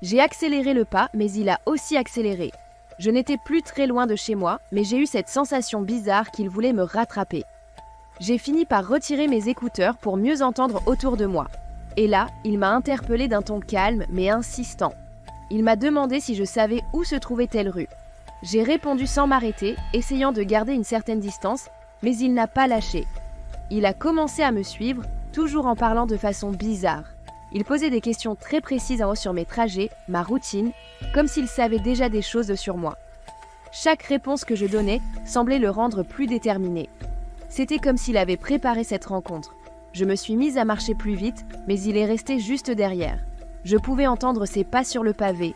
J'ai accéléré le pas, mais il a aussi accéléré. Je n'étais plus très loin de chez moi, mais j'ai eu cette sensation bizarre qu'il voulait me rattraper. J'ai fini par retirer mes écouteurs pour mieux entendre autour de moi. Et là, il m'a interpellé d'un ton calme mais insistant. Il m'a demandé si je savais où se trouvait telle rue. J'ai répondu sans m'arrêter, essayant de garder une certaine distance, mais il n'a pas lâché. Il a commencé à me suivre, toujours en parlant de façon bizarre. Il posait des questions très précises sur mes trajets, ma routine, comme s'il savait déjà des choses sur moi. Chaque réponse que je donnais semblait le rendre plus déterminé. C'était comme s'il avait préparé cette rencontre. Je me suis mise à marcher plus vite, mais il est resté juste derrière. Je pouvais entendre ses pas sur le pavé.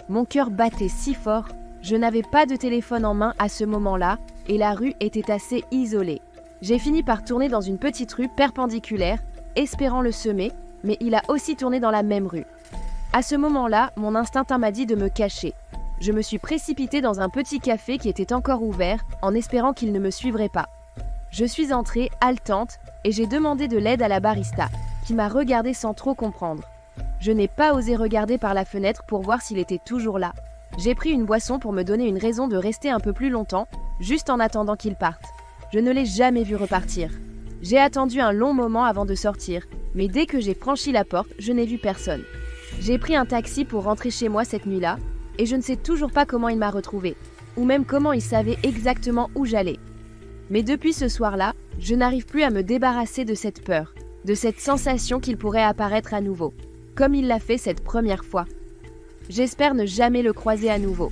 Mon cœur battait si fort, je n'avais pas de téléphone en main à ce moment-là, et la rue était assez isolée. J'ai fini par tourner dans une petite rue perpendiculaire, espérant le semer, mais il a aussi tourné dans la même rue. À ce moment-là, mon instinct m'a dit de me cacher. Je me suis précipitée dans un petit café qui était encore ouvert, en espérant qu'il ne me suivrait pas. Je suis entrée, haletante, et j'ai demandé de l'aide à la barista, qui m'a regardée sans trop comprendre. Je n'ai pas osé regarder par la fenêtre pour voir s'il était toujours là. J'ai pris une boisson pour me donner une raison de rester un peu plus longtemps, juste en attendant qu'il parte. Je ne l'ai jamais vu repartir. J'ai attendu un long moment avant de sortir, mais dès que j'ai franchi la porte, je n'ai vu personne. J'ai pris un taxi pour rentrer chez moi cette nuit-là, et je ne sais toujours pas comment il m'a retrouvée, ou même comment il savait exactement où j'allais. Mais depuis ce soir-là, je n'arrive plus à me débarrasser de cette peur, de cette sensation qu'il pourrait apparaître à nouveau, comme il l'a fait cette première fois. J'espère ne jamais le croiser à nouveau.